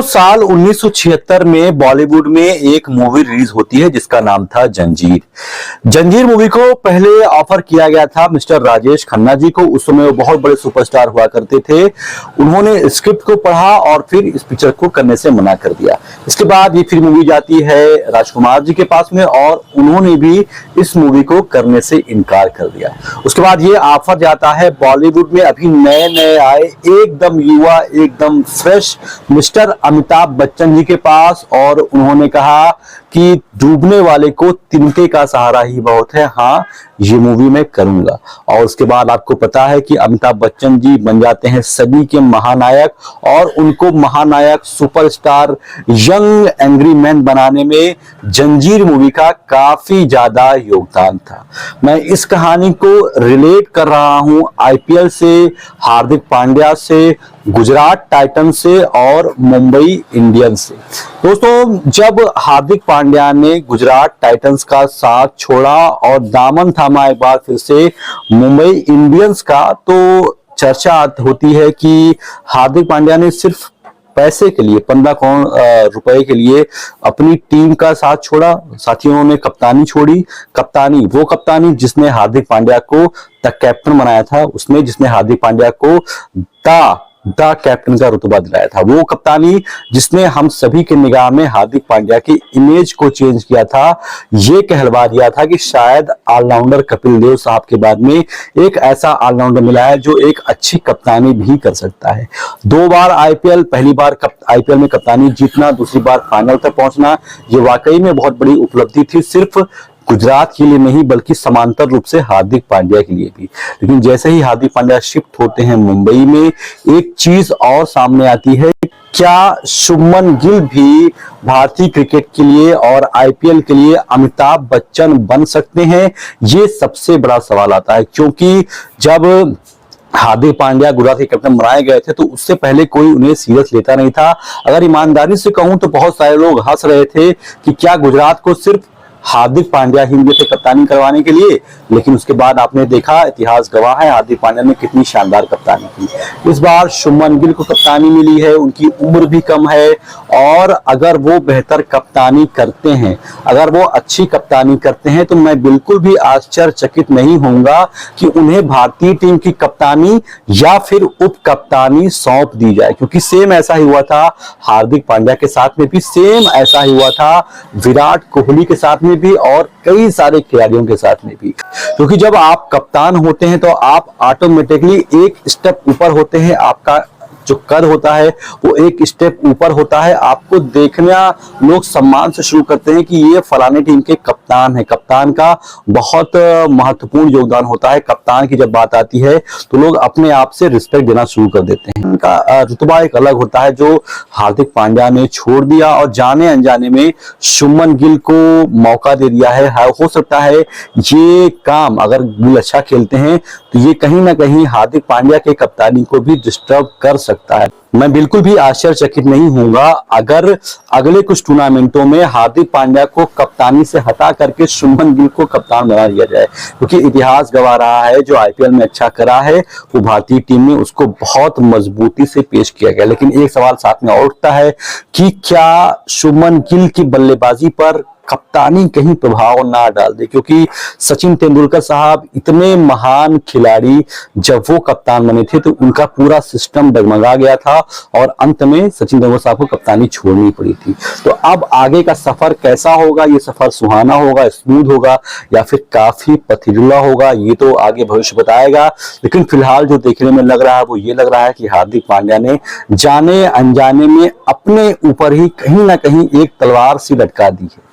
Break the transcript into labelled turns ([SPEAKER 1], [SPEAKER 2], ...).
[SPEAKER 1] साल 1976 में बॉलीवुड में एक मूवी रिलीज होती है जिसका नाम था जंजीर। जंजीर मूवी को पहले ऑफर किया गया था मिस्टर राजेश खन्ना जी को। उस समय वो बहुत बड़े सुपरस्टार हुआ करते थे। उन्होंने स्क्रिप्ट को पढ़ा और फिर इस पिक्चर को करने से मना कर दिया। इसके बाद ये फिर मूवी जाती है राजकुमार जी के पास में और उन्होंने भी इस मूवी को करने से इनकार कर दिया। उसके बाद ये ऑफर जाता है बॉलीवुड में अभी नए नए आए एकदम युवा एकदम फ्रेश मिस्टर अमिताभ बच्चन जी के पास और उन्होंने कहा कि डूबने वाले को तिनके का सहारा ही बहुत है। हाँ, ये मूवी मैं करूंगा। और उसके बाद आपको पता है कि अमिताभ बच्चन जी बन जाते हैं सदी के महानायक और उनको महानायक सुपरस्टार यंग एंग्री मैन बनाने में जंजीर मूवी का काफी ज्यादा योगदान था। मैं इस कहानी को रिलेट कर रहा हूं आईपीएल से, हार्दिक पांड्या से, गुजरात टाइटंस से और मुंबई इंडियंस से। दोस्तों, जब हार्दिक पांड्या ने गुजरात टाइटंस का साथ छोड़ा और दामन थामा एक बार फिर से मुंबई इंडियंस का, तो चर्चा होती है कि हार्दिक पांड्या ने सिर्फ पैसे के लिए 15 करोड़ रुपए के लिए अपनी टीम का साथ छोड़ा। साथियों ने कप्तानी छोड़ी। कप्तानी वो कप्तानी जिसने हार्दिक पांड्या को द कैप्टन बनाया था, उसने जिसने हार्दिक पांड्या को द कैप्टन का रुतबा दिलाया था, वो कप्तानी जिसने हम सभी के निगाह में हार्दिक पांड्या की इमेज को चेंज किया था। ये कहलवा दिया था कि शायद ऑलराउंडर कपिल देव साहब के बाद में एक ऐसा ऑलराउंडर मिला है जो एक अच्छी कप्तानी भी कर सकता है। 2 बार आईपीएल, पहली बार आईपीएल में कप्तानी जीतना, दूसरी बार फाइनल तक पहुंचना, ये वाकई में बहुत बड़ी उपलब्धि थी, सिर्फ गुजरात के लिए नहीं बल्कि समांतर रूप से हार्दिक पांड्या के लिए भी। लेकिन जैसे ही हार्दिक पांड्या शिफ्ट होते हैं मुंबई में, एक चीज और सामने आती है। क्या शुभमन गिल भी भारतीय क्रिकेट के लिए और आईपीएल के लिए अमिताभ बच्चन बन सकते हैं? ये सबसे बड़ा सवाल आता है, क्योंकि जब हार्दिक पांड्या गुजरात के कैप्टन बनाए गए थे तो उससे पहले कोई उन्हें सीरियस लेता नहीं था। अगर ईमानदारी से कहूं तो बहुत सारे लोग हंस रहे थे कि क्या गुजरात को सिर्फ हार्दिक पांड्या ही मिले थे कप्तानी करवाने के लिए। लेकिन उसके बाद आपने देखा, इतिहास गवाह है, हार्दिक पांड्या ने कितनी शानदार कप्तानी की। इस बार शुभमन गिल को कप्तानी मिली है, उनकी उम्र भी कम है और अगर वो बेहतर कप्तानी करते हैं, अगर वो अच्छी कप्तानी करते हैं तो मैं बिल्कुल भी आश्चर्यचकित नहीं होऊंगा कि उन्हें भारतीय टीम की कप्तानी या फिर उप कप्तानी सौंप दी जाए। क्योंकि सेम ऐसा ही हुआ था हार्दिक पांड्या के साथ में भी, सेम ऐसा ही हुआ था विराट कोहली के साथ में भी और कई सारे खिलाड़ियों के साथ में भी। क्योंकि जब आप कप्तान होते हैं तो आप ऑटोमेटिकली एक स्टेप ऊपर होते हैं, आपका जो कद होता है वो एक स्टेप ऊपर होता है। आपको देखना लोग सम्मान से शुरू करते हैं कि ये फलाने टीम के कप्तान है। कप्तान का बहुत महत्वपूर्ण योगदान होता है। कप्तान की जब बात आती है तो लोग अपने आप से रिस्पेक्ट देना शुरू कर देते हैं। उनका रुतबा एक अलग होता है जो हार्दिक पांड्या ने छोड़ दिया और जाने अनजाने में शुभमन गिल को मौका दे दिया है। हो सकता है ये काम, अगर गिल अच्छा खेलते हैं तो ये कहीं ना कहीं हार्दिक पांड्या के कप्तानी को भी डिस्टर्ब कर सकता है। मैं बिल्कुल भी आश्चर्यचकित नहीं होऊंगा अगर अगले कुछ टूर्नामेंटों में हार्दिक पांड्या को कप्तानी से हटा करके शुभमन गिल को कप्तान बना दिया जाए। क्योंकि इतिहास गवाह रहा है, जो आईपीएल में अच्छा करा है वो भारतीय टीम में उसको बहुत मजबूती से पेश किया गया। लेकिन एक सवाल साथ में और उठता है कि क्या शुभमन गिल की बल्लेबाजी पर कप्तानी कहीं प्रभाव ना डाल दे? क्योंकि सचिन तेंदुलकर साहब इतने महान खिलाड़ी, जब वो कप्तान बने थे तो उनका पूरा सिस्टम डगमगा गया था और अंत में सचिन तेंदुलकर साहब को कप्तानी छोड़नी पड़ी थी। तो अब आगे का सफर कैसा होगा? ये सफर सुहाना होगा, स्मूथ होगा या फिर काफी पथरीला होगा? ये तो आगे भविष्य बताएगा। लेकिन फिलहाल जो देखने में लग रहा है वो ये लग रहा है कि हार्दिक पांड्या ने जाने अनजाने में अपने ऊपर ही कहीं ना कहीं एक तलवार सी लटका दी है।